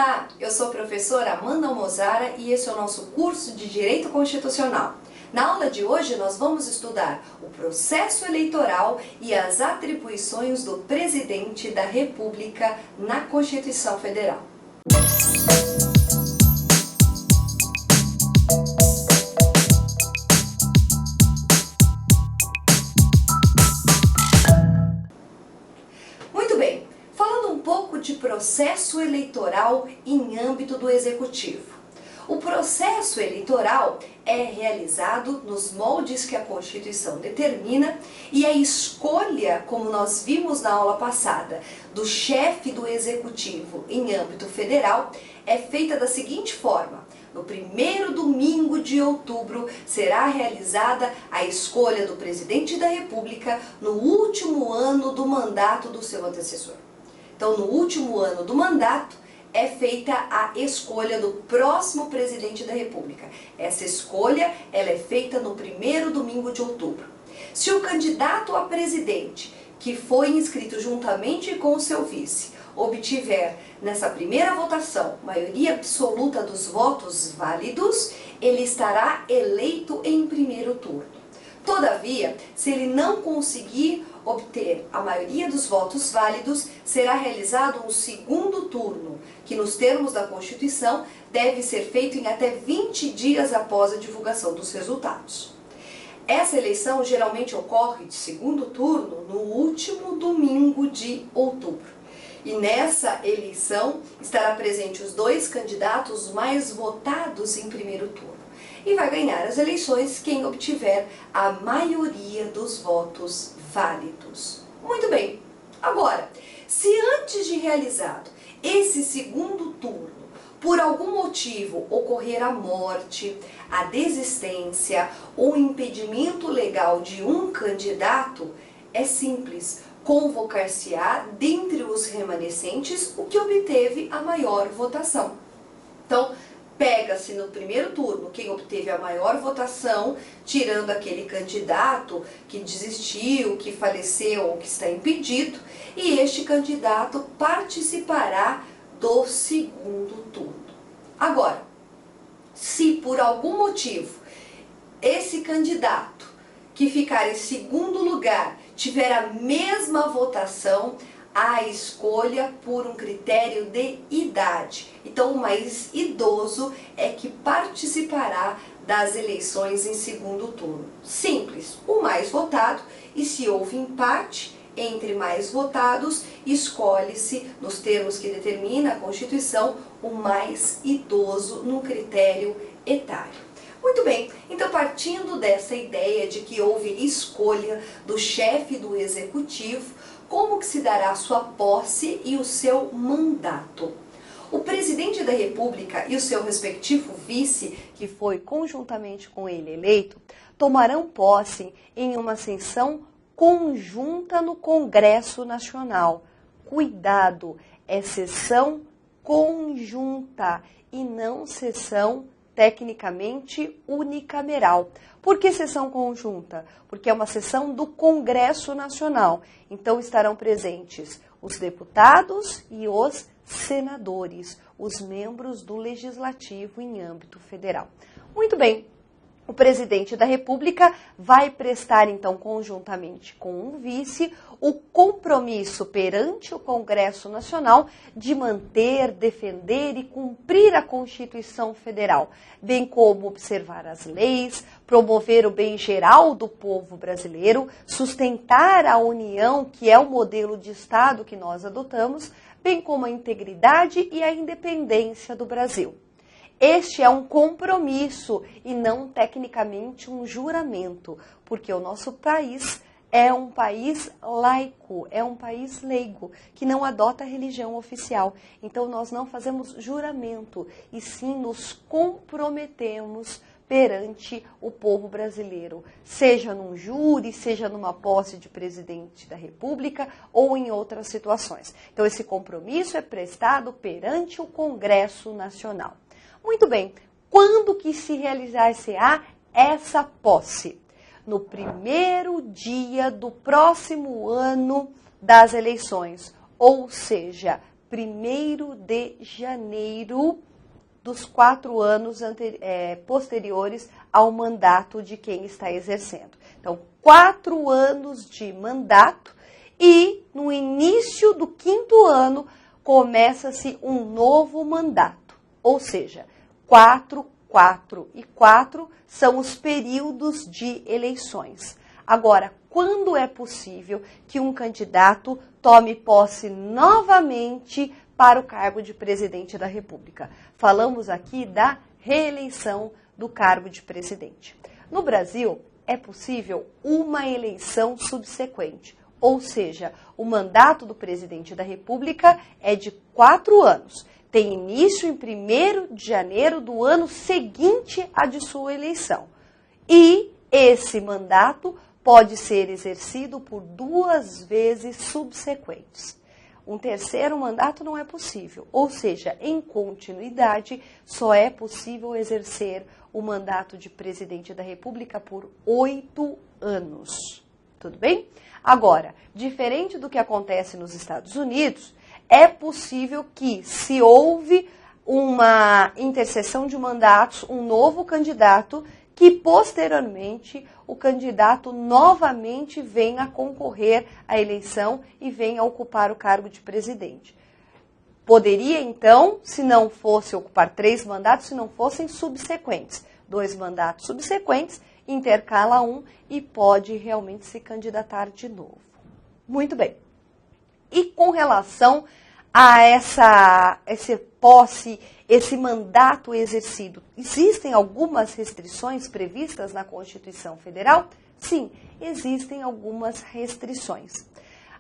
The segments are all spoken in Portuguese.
Olá, eu sou a professora Amanda Almozara e esse é o nosso curso de Direito Constitucional. Na aula de hoje nós vamos estudar o processo eleitoral e as atribuições do Presidente da República na Constituição Federal. Muito bem, falando um pouco de processo eleitoral em âmbito do Executivo. O processo eleitoral é realizado nos moldes que a Constituição determina e a escolha, como nós vimos na aula passada, do chefe do Executivo em âmbito federal é feita da seguinte forma: no primeiro domingo de outubro será realizada a escolha do Presidente da República no último ano do mandato do seu antecessor. Então, no último ano do mandato, é feita a escolha do próximo Presidente da República. Essa escolha ela é feita no primeiro domingo de outubro. Se o candidato a presidente, que foi inscrito juntamente com o seu vice, obtiver nessa primeira votação maioria absoluta dos votos válidos, ele estará eleito em primeiro turno. Todavia, se ele não conseguir obter a maioria dos votos válidos, será realizado um segundo turno, que nos termos da Constituição deve ser feito em até 20 dias após a divulgação dos resultados. Essa eleição geralmente ocorre de segundo turno no último domingo de outubro. E nessa eleição estará presente os dois candidatos mais votados em primeiro turno. E vai ganhar as eleições quem obtiver a maioria dos votos válidos. Muito bem. Agora, se antes de realizado esse segundo turno, por algum motivo ocorrer a morte, a desistência ou impedimento legal de um candidato, é simples. Convocar-se-á, dentre os remanescentes, o que obteve a maior votação. Então, pega-se no primeiro turno quem obteve a maior votação, tirando aquele candidato que desistiu, que faleceu ou que está impedido, e este candidato participará do segundo turno. Agora, se por algum motivo esse candidato que ficar em segundo lugar tiver a mesma votação, a escolha por um critério de idade. Então, o mais idoso é que participará das eleições em segundo turno. Simples, o mais votado, e se houve empate entre mais votados, escolhe-se, nos termos que determina a Constituição, o mais idoso no critério etário. Muito bem, então partindo dessa ideia de que houve escolha do chefe do Executivo, como que se dará a sua posse e o seu mandato? O Presidente da República e o seu respectivo vice, que foi conjuntamente com ele eleito, tomarão posse em uma sessão conjunta no Congresso Nacional. Cuidado, é sessão conjunta e não sessão tecnicamente unicameral. Por que sessão conjunta? Porque é uma sessão do Congresso Nacional. Então estarão presentes os deputados e os senadores, os membros do Legislativo em âmbito federal. Muito bem. O Presidente da República vai prestar, então, conjuntamente com um vice, o compromisso perante o Congresso Nacional de manter, defender e cumprir a Constituição Federal, bem como observar as leis, promover o bem geral do povo brasileiro, sustentar a união, que é o modelo de Estado que nós adotamos, bem como a integridade e a independência do Brasil. Este é um compromisso e não tecnicamente um juramento, porque o nosso país é um país laico, é um país leigo, que não adota a religião oficial. Então nós não fazemos juramento, e sim nos comprometemos perante o povo brasileiro, seja num júri, seja numa posse de presidente da República ou em outras situações. Então esse compromisso é prestado perante o Congresso Nacional. Muito bem, quando que se realizar-se-á essa posse? No primeiro dia do próximo ano das eleições, ou seja, 1º de janeiro dos 4 anos posteriores ao mandato de quem está exercendo. Então, 4 anos de mandato e no início do 5º ano começa-se um novo mandato. Ou seja, 4, 4 e 4 são os períodos de eleições. Agora, quando é possível que um candidato tome posse novamente para o cargo de presidente da República? Falamos aqui da reeleição do cargo de presidente. No Brasil, é possível uma eleição subsequente, ou seja, o mandato do presidente da República é de 4 anos. Tem início em 1º de janeiro do ano seguinte à de sua eleição. E esse mandato pode ser exercido por 2 vezes subsequentes. Um 3º mandato não é possível, ou seja, em continuidade, só é possível exercer o mandato de presidente da República por 8 anos. Tudo bem? Agora, diferente do que acontece nos Estados Unidos, é possível que, se houve uma interseção de mandatos, um novo candidato, que posteriormente o candidato novamente venha a concorrer à eleição e venha a ocupar o cargo de presidente. Poderia, então, se não fosse ocupar 3 mandatos, se não fossem subsequentes, 2 mandatos subsequentes, intercala um e pode realmente se candidatar de novo. Muito bem. E com relação a esse posse, esse mandato exercido, existem algumas restrições previstas na Constituição Federal? Sim, existem algumas restrições.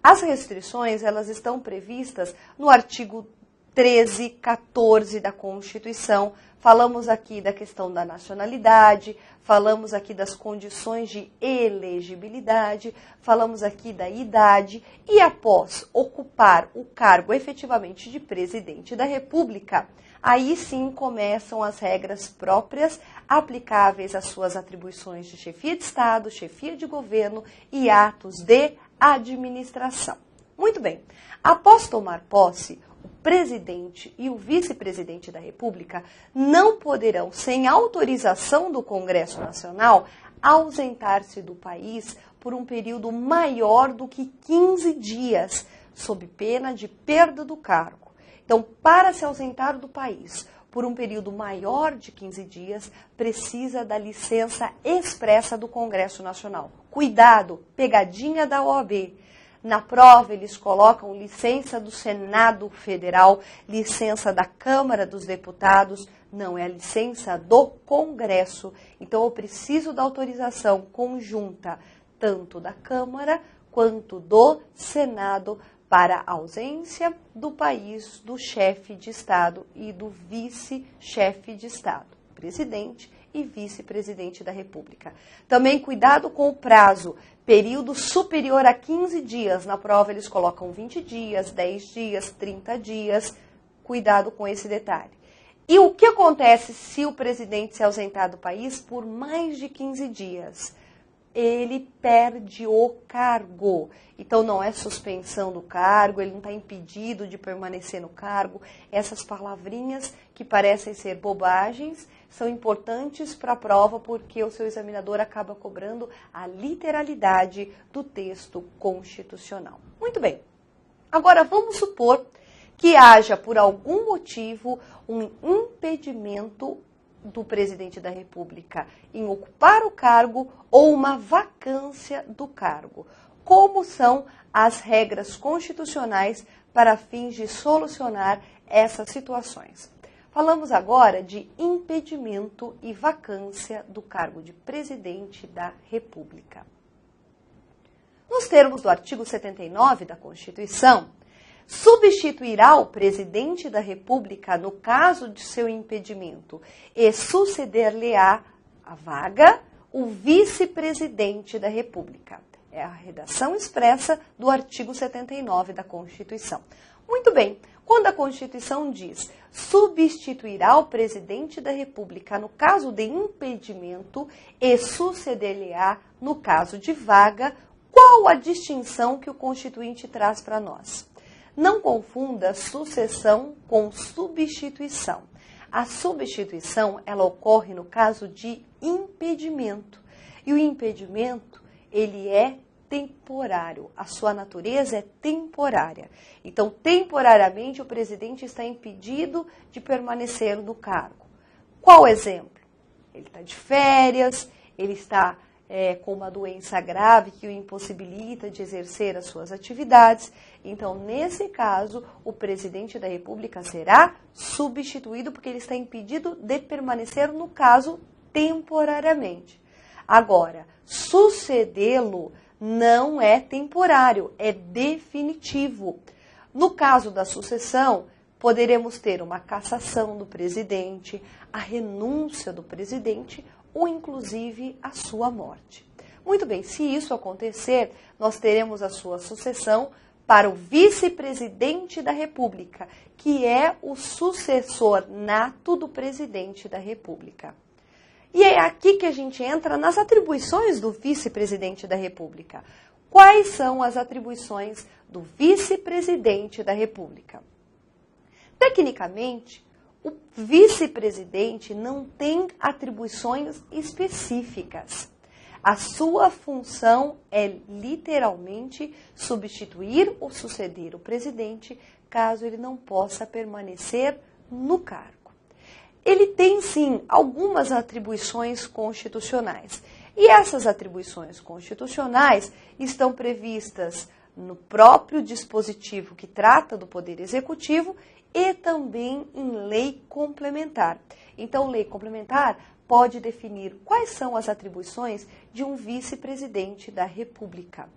As restrições, elas estão previstas no artigo 13, 14 da Constituição. Falamos aqui da questão da nacionalidade, falamos aqui das condições de elegibilidade, falamos aqui da idade e após ocupar o cargo efetivamente de presidente da República, aí sim começam as regras próprias aplicáveis às suas atribuições de chefia de Estado, chefia de governo e atos de administração. Muito bem, após tomar posse, o presidente e o vice-presidente da República não poderão, sem autorização do Congresso Nacional, ausentar-se do país por um período maior do que 15 dias, sob pena de perda do cargo. Então, para se ausentar do país por um período maior de 15 dias, precisa da licença expressa do Congresso Nacional. Cuidado, pegadinha da OAB. Na prova, eles colocam licença do Senado Federal, licença da Câmara dos Deputados, não é a licença do Congresso. Então, eu preciso da autorização conjunta, tanto da Câmara quanto do Senado, para a ausência do país do chefe de Estado e do vice-chefe de Estado, presidente e vice-presidente da República. Também cuidado com o prazo, período superior a 15 dias. Na prova eles colocam 20 dias, 10 dias, 30 dias. Cuidado com esse detalhe. E o que acontece se o presidente se ausentar do país por mais de 15 dias? Ele perde o cargo. Então, não é suspensão do cargo, ele não está impedido de permanecer no cargo. Essas palavrinhas que parecem ser bobagens são importantes para a prova porque o seu examinador acaba cobrando a literalidade do texto constitucional. Muito bem. Agora, vamos supor que haja, por algum motivo, um impedimento do presidente da República em ocupar o cargo ou uma vacância do cargo. Como são as regras constitucionais para fins de solucionar essas situações? Falamos agora de impedimento e vacância do cargo de presidente da República. Nos termos do artigo 79 da Constituição, substituirá o presidente da República no caso de seu impedimento e suceder-lhe-á a vaga o vice-presidente da República. É a redação expressa do artigo 79 da Constituição. Muito bem, quando a Constituição diz substituirá o presidente da República no caso de impedimento e suceder-lhe-á no caso de vaga, qual a distinção que o Constituinte traz para nós? Não confunda sucessão com substituição. A substituição, ela ocorre no caso de impedimento. E o impedimento, ele é temporário. A sua natureza é temporária. Então, temporariamente, o presidente está impedido de permanecer no cargo. Qual o exemplo? Ele está de férias, ele está com uma doença grave que o impossibilita de exercer as suas atividades. Então, nesse caso, o presidente da República será substituído porque ele está impedido de permanecer no caso temporariamente. Agora, sucedê-lo não é temporário, é definitivo. No caso da sucessão, poderemos ter uma cassação do presidente, a renúncia do presidente ou inclusive a sua morte. Muito bem, se isso acontecer, nós teremos a sua sucessão para o vice-presidente da República, que é o sucessor nato do presidente da República. E é aqui que a gente entra nas atribuições do vice-presidente da República. Quais são as atribuições do vice-presidente da República? Tecnicamente, o vice-presidente não tem atribuições específicas. A sua função é literalmente substituir ou suceder o presidente, caso ele não possa permanecer no cargo. Ele tem, sim, algumas atribuições constitucionais. E essas atribuições constitucionais estão previstas no próprio dispositivo que trata do Poder Executivo e também em lei complementar. Então, lei complementar pode definir quais são as atribuições de um vice-presidente da República.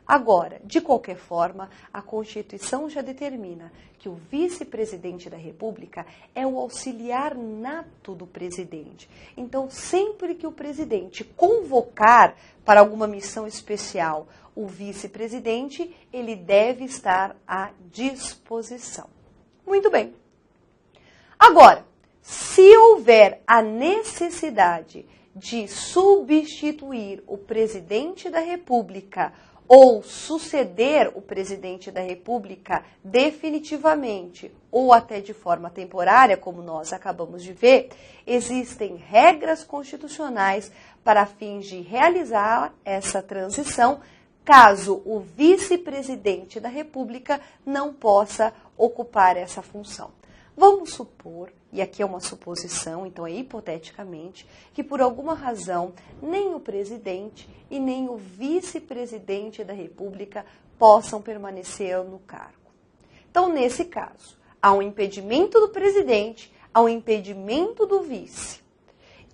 Agora, de qualquer forma, a Constituição já determina que o vice-presidente da República é o auxiliar nato do presidente. Então, sempre que o presidente convocar para alguma missão especial o vice-presidente, ele deve estar à disposição. Muito bem. Agora, se houver a necessidade de substituir o presidente da República ou suceder o presidente da República definitivamente ou até de forma temporária, como nós acabamos de ver, existem regras constitucionais para fins de realizar essa transição, caso o vice-presidente da República não possa ocupar essa função. Vamos supor, e aqui é uma suposição, então é hipoteticamente, que por alguma razão nem o presidente e nem o vice-presidente da República possam permanecer no cargo. Então, nesse caso, há um impedimento do presidente, há um impedimento do vice.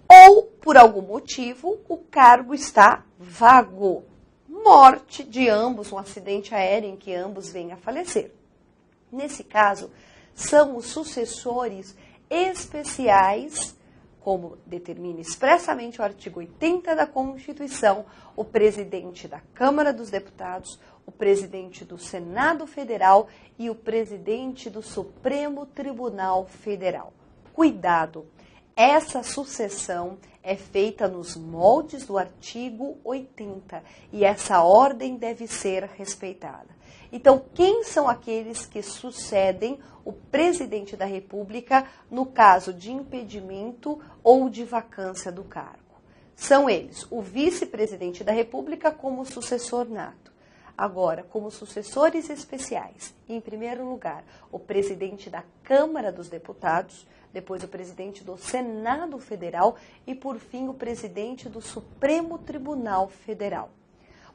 Ou, por algum motivo, o cargo está vago. Morte de ambos, um acidente aéreo em que ambos venham a falecer. Nesse caso, são os sucessores especiais, como determina expressamente o artigo 80 da Constituição, o presidente da Câmara dos Deputados, o presidente do Senado Federal e o presidente do Supremo Tribunal Federal. Cuidado! Essa sucessão é feita nos moldes do artigo 80 e essa ordem deve ser respeitada. Então, quem são aqueles que sucedem o presidente da República no caso de impedimento ou de vacância do cargo? São eles, o vice-presidente da República como sucessor nato. Agora, como sucessores especiais, em primeiro lugar, o presidente da Câmara dos Deputados, depois o presidente do Senado Federal e, por fim, o presidente do Supremo Tribunal Federal.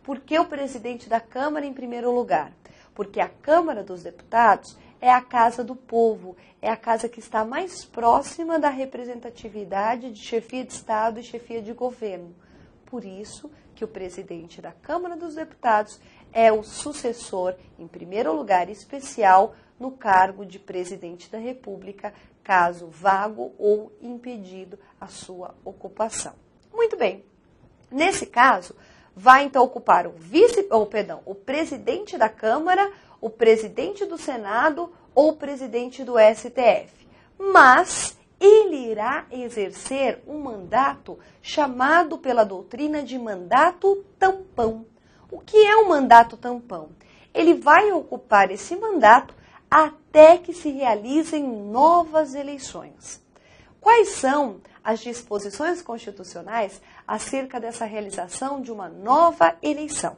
Por que o presidente da Câmara em primeiro lugar? Porque a Câmara dos Deputados é a casa do povo, é a casa que está mais próxima da representatividade de chefia de Estado e chefia de governo. Por isso que o presidente da Câmara dos Deputados é o sucessor, em primeiro lugar especial, no cargo de presidente da República, caso vago ou impedido a sua ocupação. Muito bem. Nesse caso, vai então ocupar o presidente da Câmara, o presidente do Senado ou o presidente do STF. Mas ele irá exercer um mandato chamado pela doutrina de mandato tampão. O que é um mandato tampão? Ele vai ocupar esse mandato até que se realizem novas eleições. Quais são as disposições constitucionais acerca dessa realização de uma nova eleição?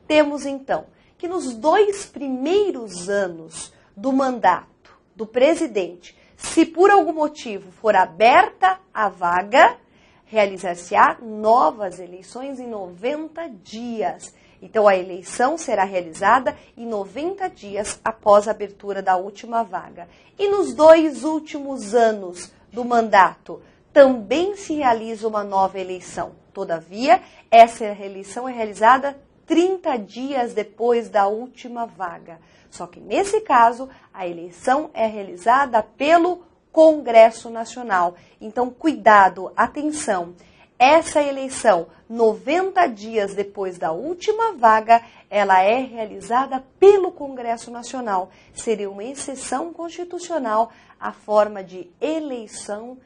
Temos, então, que nos 2 primeiros anos do mandato do presidente, se por algum motivo for aberta a vaga, realizar-se-á novas eleições em 90 dias. Então, a eleição será realizada em 90 dias após a abertura da última vaga. E nos 2 últimos anos do mandato, também se realiza uma nova eleição. Todavia, essa eleição é realizada 30 dias depois da última vaga. Só que, nesse caso, a eleição é realizada pelo Congresso Nacional. Então, cuidado, atenção. Essa eleição, 90 dias depois da última vaga, ela é realizada pelo Congresso Nacional. Seria uma exceção constitucional à forma de eleição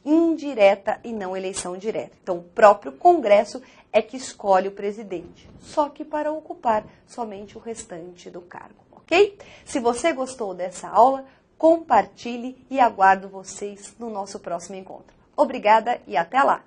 indireta e não eleição direta. Então, o próprio Congresso é que escolhe o presidente, só que para ocupar somente o restante do cargo, ok? Se você gostou dessa aula, compartilhe e aguardo vocês no nosso próximo encontro. Obrigada e até lá!